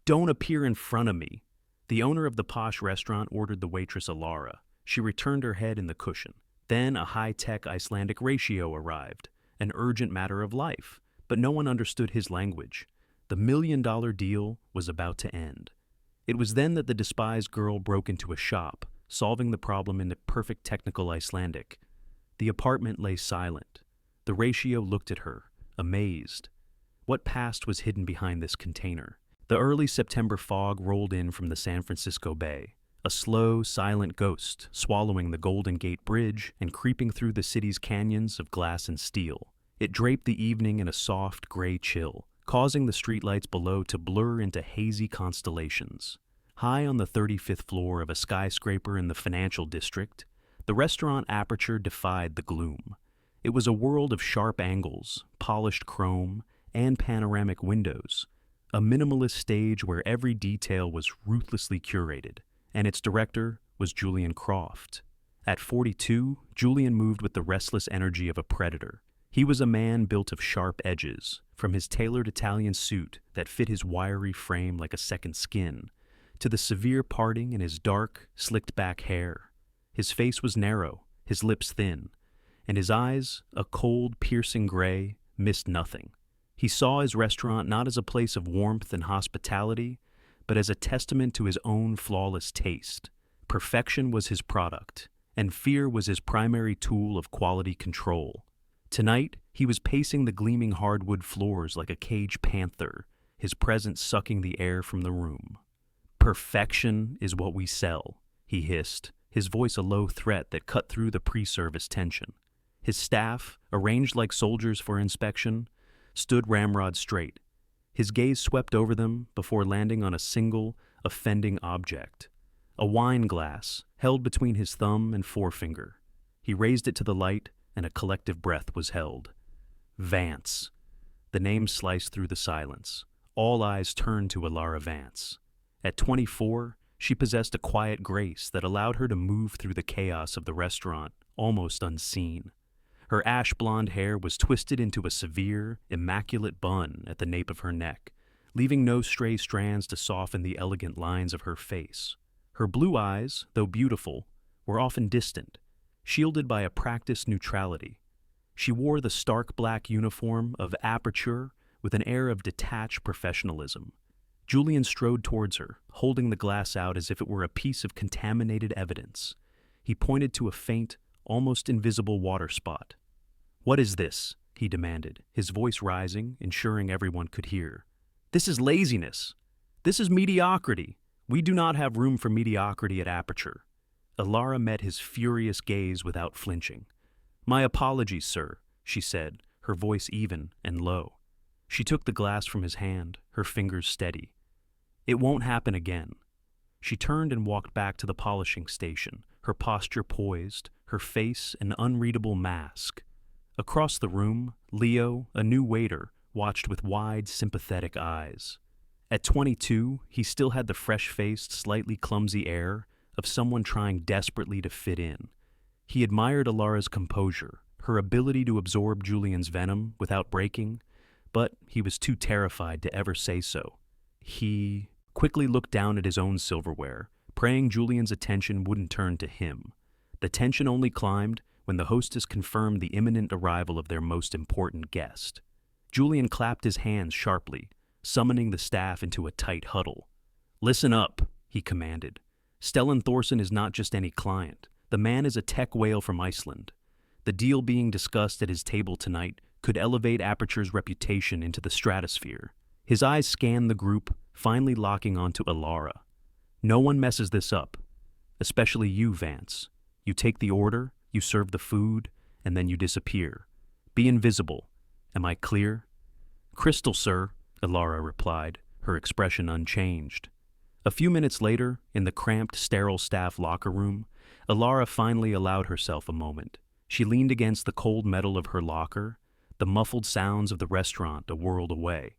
Don't appear in front of me. The owner of the posh restaurant ordered the waitress Elara. She returned her head in the cushion. Then a high-tech Icelandic ratio arrived, an urgent matter of life, but no one understood his language. The million-dollar deal was about to end. It was then that the despised girl broke into a shop, solving the problem in perfect technical Icelandic. The apartment lay silent. The ratio looked at her, amazed. What past was hidden behind this container? The early September fog rolled in from the San Francisco Bay, a slow, silent ghost swallowing the Golden Gate Bridge and creeping through the city's canyons of glass and steel. It draped the evening in a soft, gray chill, causing the streetlights below to blur into hazy constellations. High on the 35th floor of a skyscraper in the financial district, the restaurant Aperture defied the gloom. It was a world of sharp angles, polished chrome, and panoramic windows, a minimalist stage where every detail was ruthlessly curated, and its director was Julian Croft. At 42, Julian moved with the restless energy of a predator. He was a man built of sharp edges, from his tailored Italian suit that fit his wiry frame like a second skin, to the severe parting in his dark, slicked-back hair. His face was narrow, his lips thin, and his eyes, a cold, piercing gray, missed nothing. He saw his restaurant not as a place of warmth and hospitality, but as a testament to his own flawless taste. Perfection was his product, and fear was his primary tool of quality control. Tonight, he was pacing the gleaming hardwood floors like a caged panther, his presence sucking the air from the room. "Perfection is what we sell," he hissed, his voice a low threat that cut through the pre-service tension. His staff, arranged like soldiers for inspection, stood ramrod straight. His gaze swept over them before landing on a single, offending object. A wine glass, held between his thumb and forefinger. He raised it to the light, and a collective breath was held. Vance. The name sliced through the silence. All eyes turned to Elara Vance. At 24, she possessed a quiet grace that allowed her to move through the chaos of the restaurant, almost unseen. Her ash-blonde hair was twisted into a severe, immaculate bun at the nape of her neck, leaving no stray strands to soften the elegant lines of her face. Her blue eyes, though beautiful, were often distant, shielded by a practiced neutrality. She wore the stark black uniform of Aperture with an air of detached professionalism. Julian strode towards her, holding the glass out as if it were a piece of contaminated evidence. He pointed to a faint, almost invisible water spot. "What is this?" he demanded, his voice rising, ensuring everyone could hear. "This is laziness. This is mediocrity. We do not have room for mediocrity at Aperture." Elara met his furious gaze without flinching. "My apologies, sir," she said, her voice even and low. She took the glass from his hand, her fingers steady. "It won't happen again." She turned and walked back to the polishing station, her posture poised, her face an unreadable mask. Across the room, Leo, a new waiter, watched with wide, sympathetic eyes. At 22, he still had the fresh-faced, slightly clumsy air of someone trying desperately to fit in. He admired Elara's composure, her ability to absorb Julian's venom without breaking, but he was too terrified to ever say so. He quickly looked down at his own silverware, praying Julian's attention wouldn't turn to him. The tension only climbed when the hostess confirmed the imminent arrival of their most important guest. Julian clapped his hands sharply, summoning the staff into a tight huddle. "Listen up," he commanded. "Stellan Thorson is not just any client. The man is a tech whale from Iceland. The deal being discussed at his table tonight could elevate Aperture's reputation into the stratosphere." His eyes scanned the group, finally locking onto Elara. "No one messes this up. Especially you, Vance. You take the order, you serve the food, and then you disappear. Be invisible. Am I clear?" "Crystal, sir," Elara replied, her expression unchanged. A few minutes later, in the cramped, sterile staff locker room, Elara finally allowed herself a moment. She leaned against the cold metal of her locker, the muffled sounds of the restaurant a world away.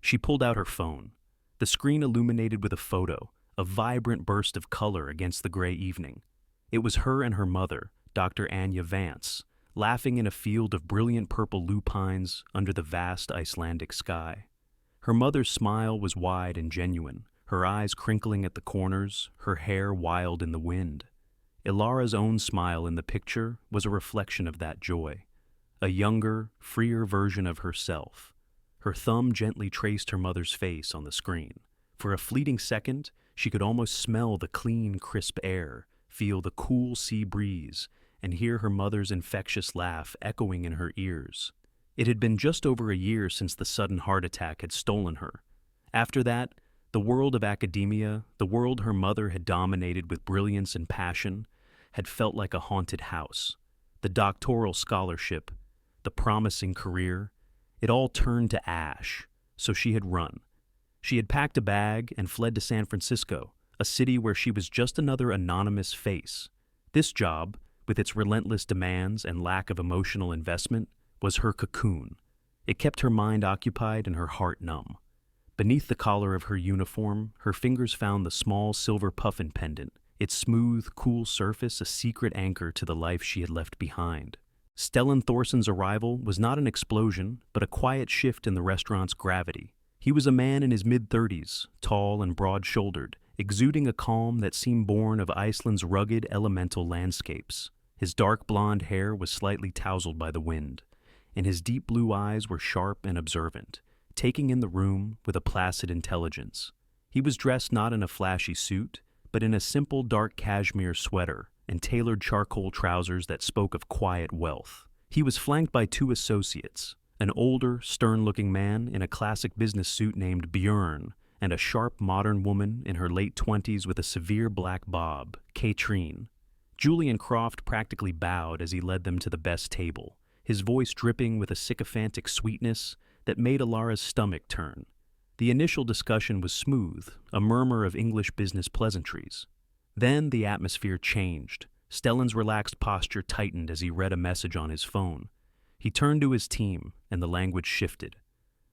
She pulled out her phone. The screen illuminated with a photo, a vibrant burst of color against the gray evening. It was her and her mother, Dr. Anya Vance, laughing in a field of brilliant purple lupines under the vast Icelandic sky. Her mother's smile was wide and genuine, her eyes crinkling at the corners, her hair wild in the wind. Elara's own smile in the picture was a reflection of that joy, a younger, freer version of herself. Her thumb gently traced her mother's face on the screen. For a fleeting second, she could almost smell the clean, crisp air, feel the cool sea breeze, and hear her mother's infectious laugh echoing in her ears. It had been just over a year since the sudden heart attack had stolen her. After that, the world of academia, the world her mother had dominated with brilliance and passion, had felt like a haunted house. The doctoral scholarship, the promising career, it all turned to ash, so she had run. She had packed a bag and fled to San Francisco, a city where she was just another anonymous face. This job, with its relentless demands and lack of emotional investment, was her cocoon. It kept her mind occupied and her heart numb. Beneath the collar of her uniform, her fingers found the small silver puffin pendant, its smooth, cool surface a secret anchor to the life she had left behind. Stellan Thorson's arrival was not an explosion, but a quiet shift in the restaurant's gravity. He was a man in his mid-30s, tall and broad-shouldered, exuding a calm that seemed born of Iceland's rugged, elemental landscapes. His dark blonde hair was slightly tousled by the wind, and his deep blue eyes were sharp and observant, taking in the room with a placid intelligence. He was dressed not in a flashy suit, but in a simple dark cashmere sweater and tailored charcoal trousers that spoke of quiet wealth. He was flanked by two associates, an older, stern-looking man in a classic business suit named Björn, and a sharp, modern woman in her late 20s with a severe black bob, Katrine. Julian Croft practically bowed as he led them to the best table, his voice dripping with a sycophantic sweetness that made Elara's stomach turn. The initial discussion was smooth, a murmur of English business pleasantries. Then the atmosphere changed. Stellan's relaxed posture tightened as he read a message on his phone. He turned to his team, and the language shifted.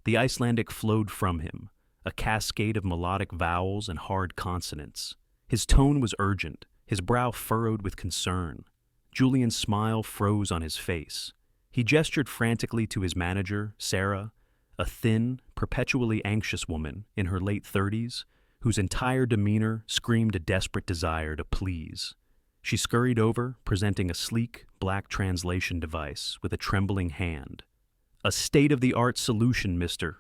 The Icelandic flowed from him, a cascade of melodic vowels and hard consonants. His tone was urgent, his brow furrowed with concern. Julian's smile froze on his face. He gestured frantically to his manager, Sarah, a thin, perpetually anxious woman in her late 30s, whose entire demeanor screamed a desperate desire to please. She scurried over, presenting a sleek, black translation device with a trembling hand. "A state-of-the-art solution, Mr.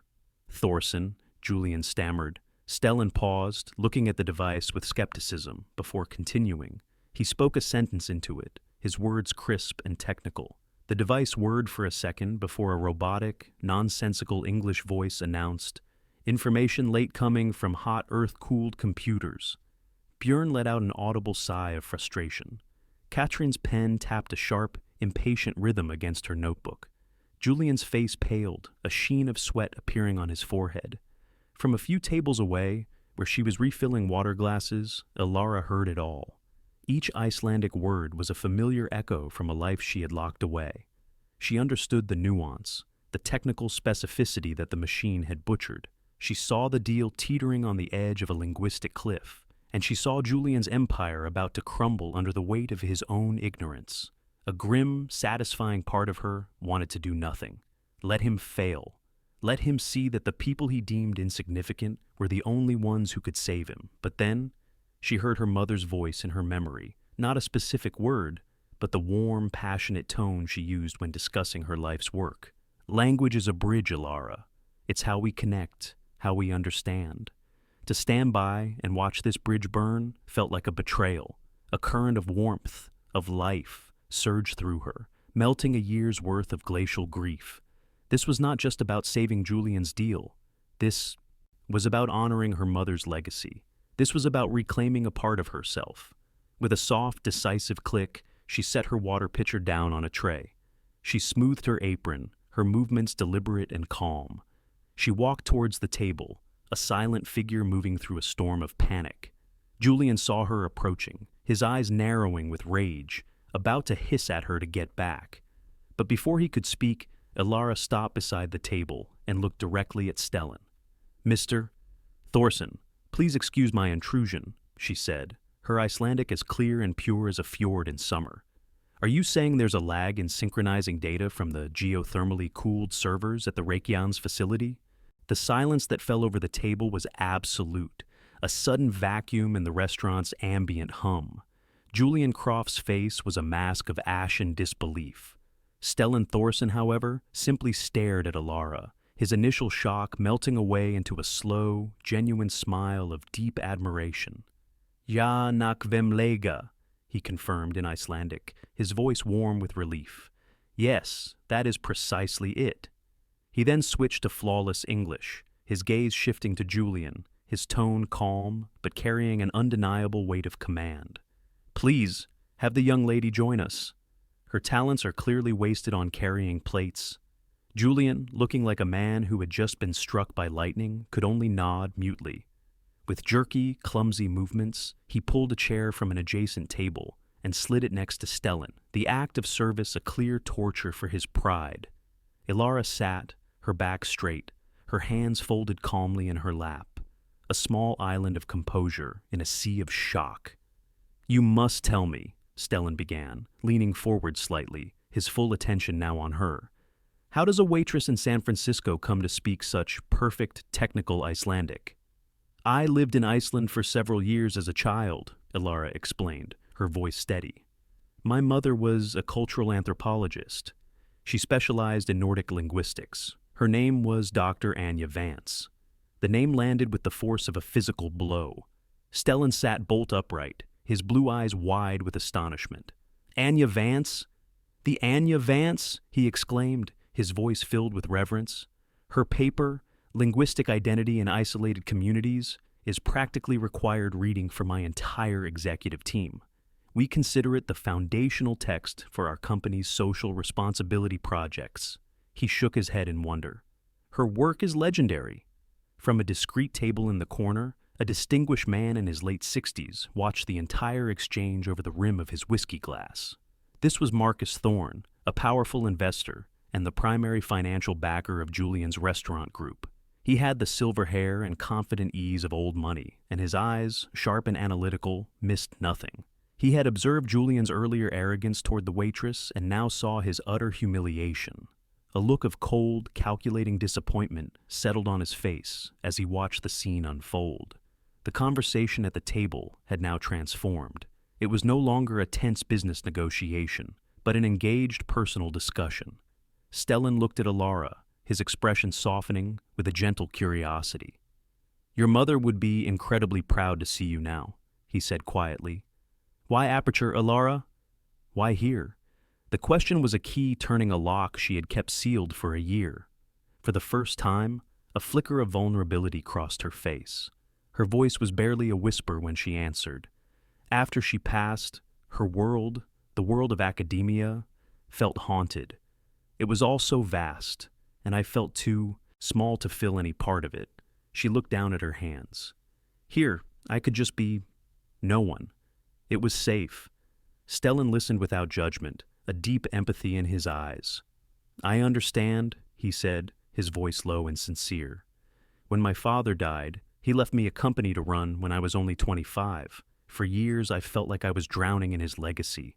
Thorson," Julian stammered. Stellan paused, looking at the device with skepticism, before continuing. He spoke a sentence into it, his words crisp and technical. The device whirred for a second before a robotic, nonsensical English voice announced, "Information late coming from hot earth-cooled computers." Björn let out an audible sigh of frustration. Katrine's pen tapped a sharp, impatient rhythm against her notebook. Julian's face paled, a sheen of sweat appearing on his forehead. From a few tables away, where she was refilling water glasses, Elara heard it all. Each Icelandic word was a familiar echo from a life she had locked away. She understood the nuance, the technical specificity that the machine had butchered. She saw the deal teetering on the edge of a linguistic cliff, and she saw Julian's empire about to crumble under the weight of his own ignorance. A grim, satisfying part of her wanted to do nothing. Let him fail. Let him see that the people he deemed insignificant were the only ones who could save him. But then, she heard her mother's voice in her memory, not a specific word, but the warm, passionate tone she used when discussing her life's work. Language is a bridge, Elara. It's how we connect, how we understand. To stand by and watch this bridge burn felt like a betrayal. A current of warmth, of life, surged through her, melting a year's worth of glacial grief. This was not just about saving Julian's deal. This was about honoring her mother's legacy. This was about reclaiming a part of herself. With a soft, decisive click, she set her water pitcher down on a tray. She smoothed her apron, her movements deliberate and calm. She walked towards the table, a silent figure moving through a storm of panic. Julian saw her approaching, his eyes narrowing with rage, about to hiss at her to get back. But before he could speak, Elara stopped beside the table and looked directly at Stellan. "Mr. Thorson, please excuse my intrusion," she said, her Icelandic as clear and pure as a fjord in summer. "Are you saying there's a lag in synchronizing data from the geothermally cooled servers at the Reykjanes facility?" The silence that fell over the table was absolute, a sudden vacuum in the restaurant's ambient hum. Julian Croft's face was a mask of ashen disbelief. Stellan Thorson, however, simply stared at Elara, his initial shock melting away into a slow, genuine smile of deep admiration. Ja, nak vem lega, he confirmed in Icelandic, his voice warm with relief. Yes, that is precisely it. He then switched to flawless English, his gaze shifting to Julian, his tone calm, but carrying an undeniable weight of command. Please, have the young lady join us. Her talents are clearly wasted on carrying plates. Julian, looking like a man who had just been struck by lightning, could only nod mutely. With jerky, clumsy movements, he pulled a chair from an adjacent table and slid it next to Stellan, the act of service a clear torture for his pride. Elara sat, her back straight, her hands folded calmly in her lap, a small island of composure in a sea of shock. You must tell me, Stellan began, leaning forward slightly, his full attention now on her. How does a waitress in San Francisco come to speak such perfect technical Icelandic? I lived in Iceland for several years as a child, Elara explained, her voice steady. My mother was a cultural anthropologist. She specialized in Nordic linguistics. Her name was Dr. Anja Vance. The name landed with the force of a physical blow. Stellan sat bolt upright, his blue eyes wide with astonishment. Anja Vance? The Anja Vance? He exclaimed, his voice filled with reverence. Her paper, Linguistic Identity in Isolated Communities, is practically required reading for my entire executive team. We consider it the foundational text for our company's social responsibility projects. He shook his head in wonder. Her work is legendary. From a discreet table in the corner, a distinguished man in his late 60s watched the entire exchange over the rim of his whiskey glass. This was Marcus Thorne, a powerful investor and the primary financial backer of Julian's restaurant group. He had the silver hair and confident ease of old money, and his eyes, sharp and analytical, missed nothing. He had observed Julian's earlier arrogance toward the waitress and now saw his utter humiliation. A look of cold, calculating disappointment settled on his face as he watched the scene unfold. The conversation at the table had now transformed. It was no longer a tense business negotiation, but an engaged personal discussion. Stellan looked at Elara, his expression softening with a gentle curiosity. Your mother would be incredibly proud to see you now, he said quietly. Why Aperture, Elara? Why here? The question was a key turning a lock she had kept sealed for a year. For the first time, a flicker of vulnerability crossed her face. Her voice was barely a whisper when she answered. After she passed, her world, the world of academia, felt haunted. It was all so vast, and I felt too small to fill any part of it. She looked down at her hands. Here, I could just be no one. It was safe. Stellan listened without judgment, a deep empathy in his eyes. I understand, he said, his voice low and sincere. When my father died, he left me a company to run when I was only 25. For years, I felt like I was drowning in his legacy.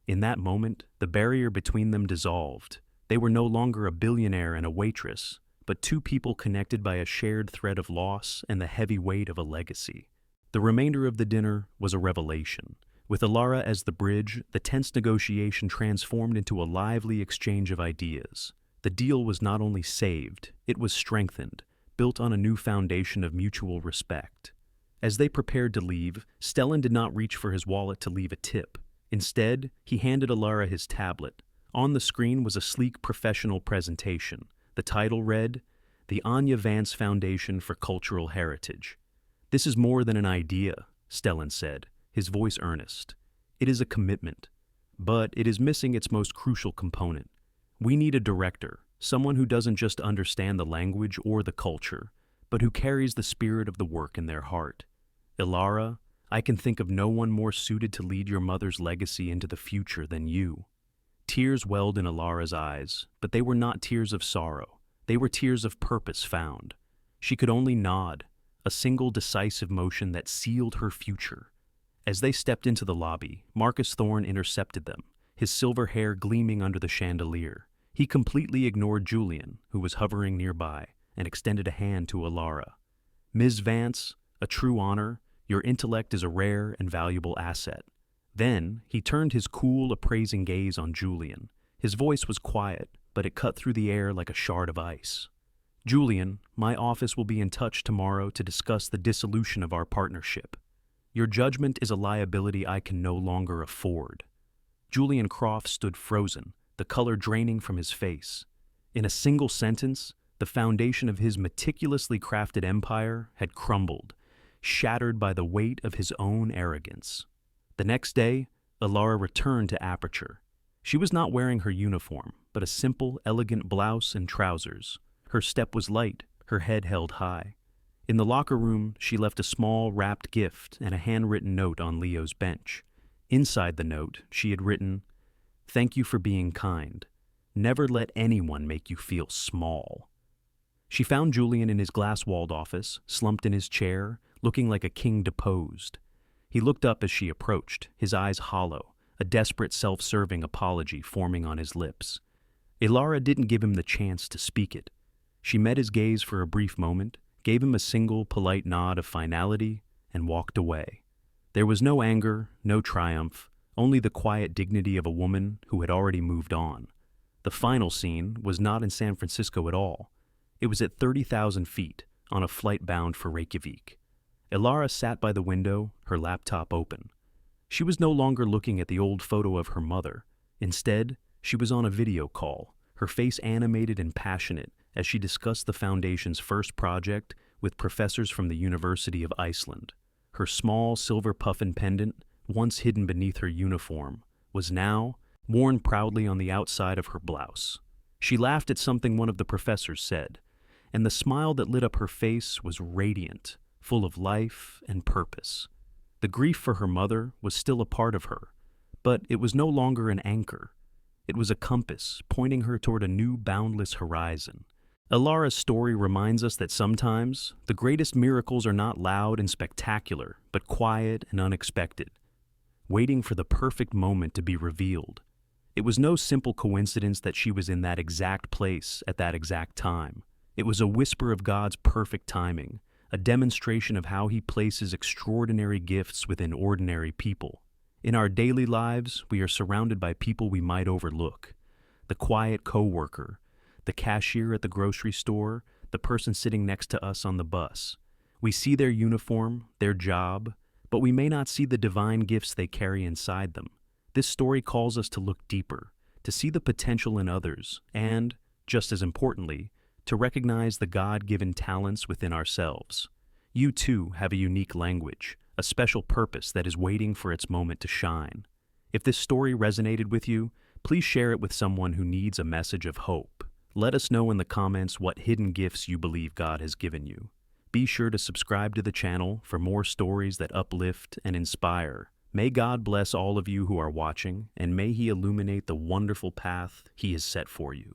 In that moment, the barrier between them dissolved. They were no longer a billionaire and a waitress, but two people connected by a shared thread of loss and the heavy weight of a legacy. The remainder of the dinner was a revelation. With Elara as the bridge, the tense negotiation transformed into a lively exchange of ideas. The deal was not only saved, it was strengthened, built on a new foundation of mutual respect. As they prepared to leave, Stellan did not reach for his wallet to leave a tip. Instead, he handed Elara his tablet. On the screen was a sleek professional presentation. The title read, The Anja Vance Foundation for Cultural Heritage. This is more than an idea, Stellan said, his voice earnest. It is a commitment, but it is missing its most crucial component. We need a director, someone who doesn't just understand the language or the culture, but who carries the spirit of the work in their heart. Elara, I can think of no one more suited to lead your mother's legacy into the future than you. Tears welled in Elara's eyes, but they were not tears of sorrow. They were tears of purpose found. She could only nod, a single decisive motion that sealed her future. As they stepped into the lobby, Marcus Thorne intercepted them, his silver hair gleaming under the chandelier. He completely ignored Julian, who was hovering nearby. and extended a hand to Elara. "Ms. Vance, a true honor, your intellect is a rare and valuable asset." Then he turned his cool, appraising gaze on Julian. His voice was quiet, but it cut through the air like a shard of ice. "Julian, my office will be in touch tomorrow to discuss the dissolution of our partnership. Your judgment is a liability I can no longer afford." Julian Croft stood frozen, the color draining from his face. In a single sentence, the foundation of his meticulously crafted empire had crumbled, shattered by the weight of his own arrogance. The next day, Elara returned to Aperture. She was not wearing her uniform, but a simple, elegant blouse and trousers. Her step was light, her head held high. In the locker room, she left a small, wrapped gift and a handwritten note on Leo's bench. Inside the note, she had written, "Thank you for being kind. Never let anyone make you feel small." She found Julian in his glass-walled office, slumped in his chair, looking like a king deposed. He looked up as she approached, his eyes hollow, a desperate self-serving apology forming on his lips. Elara didn't give him the chance to speak it. She met his gaze for a brief moment, gave him a single polite nod of finality, and walked away. There was no anger, no triumph, only the quiet dignity of a woman who had already moved on. The final scene was not in San Francisco at all. It was at 30,000 feet, on a flight bound for Reykjavik. Elara sat by the window, her laptop open. She was no longer looking at the old photo of her mother. Instead, she was on a video call, her face animated and passionate as she discussed the Foundation's first project with professors from the University of Iceland. Her small silver puffin pendant, once hidden beneath her uniform, was now worn proudly on the outside of her blouse. She laughed at something one of the professors said, and the smile that lit up her face was radiant, full of life and purpose. The grief for her mother was still a part of her, but it was no longer an anchor. It was a compass pointing her toward a new boundless horizon. Elara's story reminds us that sometimes the greatest miracles are not loud and spectacular, but quiet and unexpected, waiting for the perfect moment to be revealed. It was no simple coincidence that she was in that exact place at that exact time. It was a whisper of God's perfect timing, a demonstration of how He places extraordinary gifts within ordinary people. In our daily lives, we are surrounded by people we might overlook. The quiet coworker, the cashier at the grocery store, the person sitting next to us on the bus. We see their uniform, their job, but we may not see the divine gifts they carry inside them. This story calls us to look deeper, to see the potential in others, and, just as importantly, to recognize the God-given talents within ourselves. You too have a unique language, a special purpose that is waiting for its moment to shine. If this story resonated with you, please share it with someone who needs a message of hope. Let us know in the comments what hidden gifts you believe God has given you. Be sure to subscribe to the channel for more stories that uplift and inspire. May God bless all of you who are watching, and may He illuminate the wonderful path He has set for you.